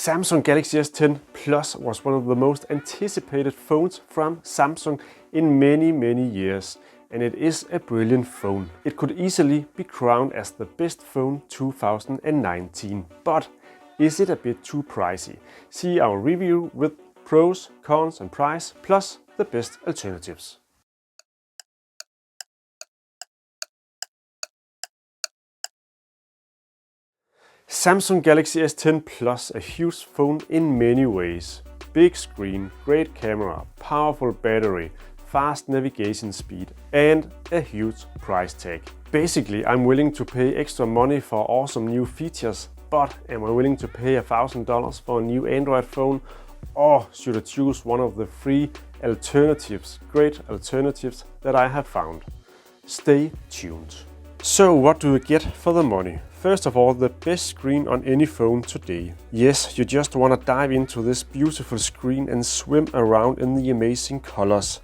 Samsung Galaxy S10 Plus was one of the most anticipated phones from Samsung in many years, and it is a brilliant phone. It could easily be crowned as the best phone 2019, but is it a bit too pricey? See our review with pros, cons and price, plus the best alternatives. Samsung Galaxy S10 Plus, a huge phone in many ways. Big screen, great camera, powerful battery, fast navigation speed and a huge price tag. Basically, I'm willing to pay extra money for awesome new features, but am I willing to pay $1,000 for a new Android phone? Or should I choose one of the free alternatives, great alternatives that I have found? Stay tuned. So what do you get for the money? First of all, the best screen on any phone today. Yes, you just want to dive into this beautiful screen and swim around in the amazing colors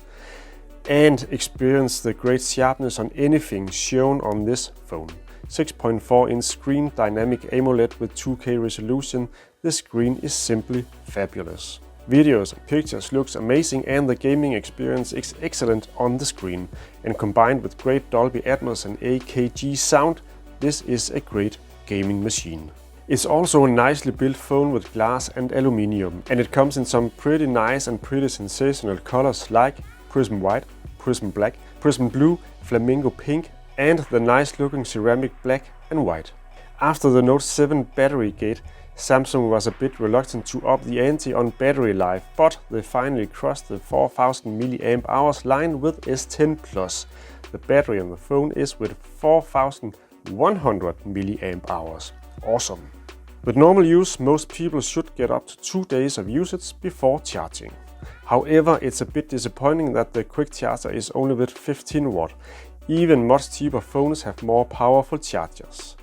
and experience the great sharpness on anything shown on this phone. 6.4-inch screen, dynamic AMOLED with 2K resolution. The screen is simply fabulous. Videos and pictures looks amazing and the gaming experience is excellent on the screen. And combined with great Dolby Atmos and AKG sound, this is a great gaming machine. It's also a nicely built phone with glass and aluminium, and it comes in some pretty nice and pretty sensational colors like Prism White, Prism Black, Prism Blue, Flamingo Pink and the nice looking ceramic black and white. After the Note 7 battery gate, Samsung was a bit reluctant to up the ante on battery life, but they finally crossed the 4000 mAh line with S10 Plus. The battery on the phone is with 4100 mAh. Awesome! With normal use, most people should get up to 2 days of usage before charging. However, it's a bit disappointing that the quick charger is only with 15 watt. Even much cheaper phones have more powerful chargers.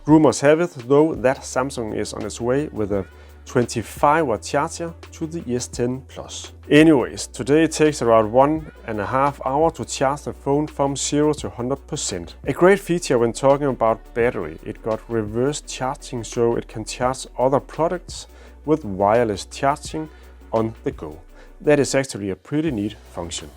Rumors have it, though, that Samsung is on its way with a 25 watt charger to the S10 Plus. Anyways, today it takes around 1.5 hours to charge the phone from 0 to 100%. A great feature when talking about battery, it got reverse charging so it can charge other products with wireless charging on the go. That is actually a pretty neat function.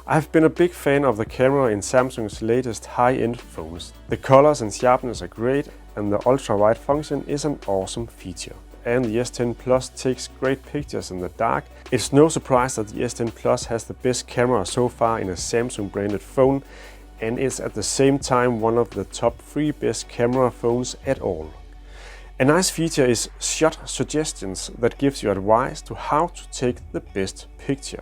I've been a big fan of the camera in Samsung's latest high-end phones. The colors and sharpness are great and the ultra-wide function is an awesome feature. And the S10 Plus takes great pictures in the dark. It's no surprise that the S10 Plus has the best camera so far in a Samsung branded phone and is at the same time one of the top 3 best camera phones at all. A nice feature is shot suggestions that gives you advice to how to take the best picture.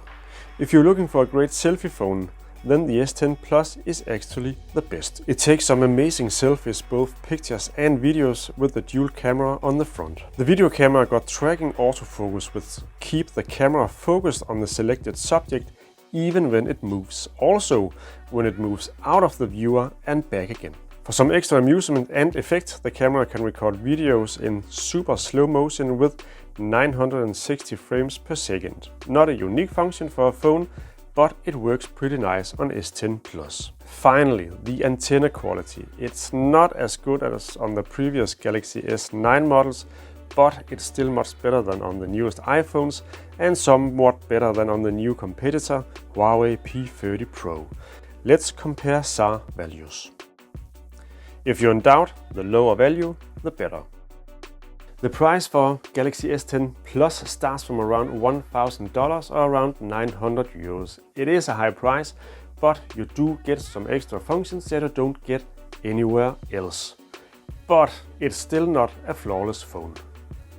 If you're looking for a great selfie phone, then the S10 Plus is actually the best. It takes some amazing selfies, both pictures and videos, with the dual camera on the front. The video camera got tracking autofocus, which keep the camera focused on the selected subject even when it moves. Also when it moves out of the viewer and back again. For some extra amusement and effect, the camera can record videos in super slow motion with 960 frames per second. Not a unique function for a phone, but it works pretty nice on S10 Plus. Finally, the antenna quality. It's not as good as on the previous Galaxy S9 models, but it's still much better than on the newest iPhones and somewhat better than on the new competitor Huawei P30 Pro. Let's compare SAR values. If you're in doubt, the lower value, the better. The price for Galaxy S10 Plus starts from around $1,000 or around 900 euros. It is a high price, but you do get some extra functions that you don't get anywhere else. But it's still not a flawless phone.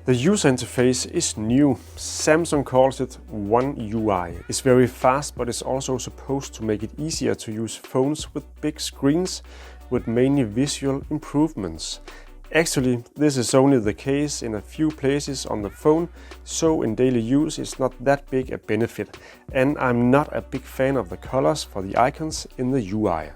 The user interface is new. Samsung calls it One UI. It's very fast, but it's also supposed to make it easier to use phones with big screens with mainly visual improvements. Actually, this is only the case in a few places on the phone, so in daily use it's not that big a benefit, and I'm not a big fan of the colors for the icons in the UI.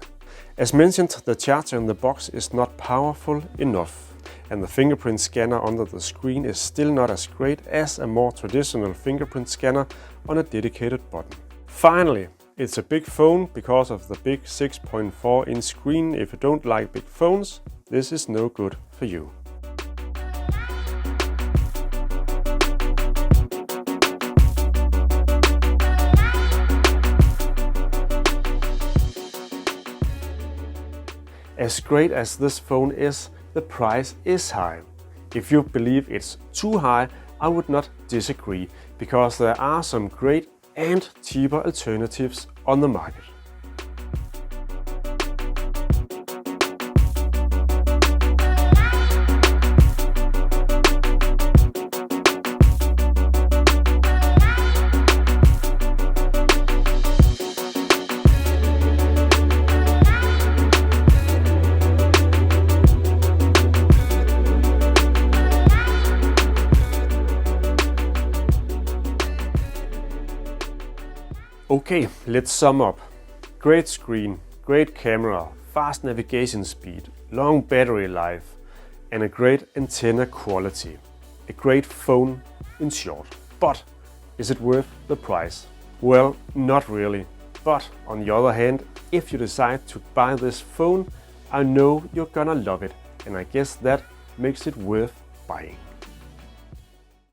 As mentioned, the charger in the box is not powerful enough, and the fingerprint scanner under the screen is still not as great as a more traditional fingerprint scanner on a dedicated button. Finally, it's a big phone because of the big 6.4-inch screen. If you don't like big phones, this is no good for you. As great as this phone is, the price is high. If you believe it's too high, I would not disagree, because there are some great and cheaper alternatives on the market. Okay, let's sum up. Great screen, great camera, fast navigation speed, long battery life, and a great antenna quality. A great phone in short. But is it worth the price? Well, not really. But on the other hand, if you decide to buy this phone, I know you're gonna love it, and I guess that makes it worth buying.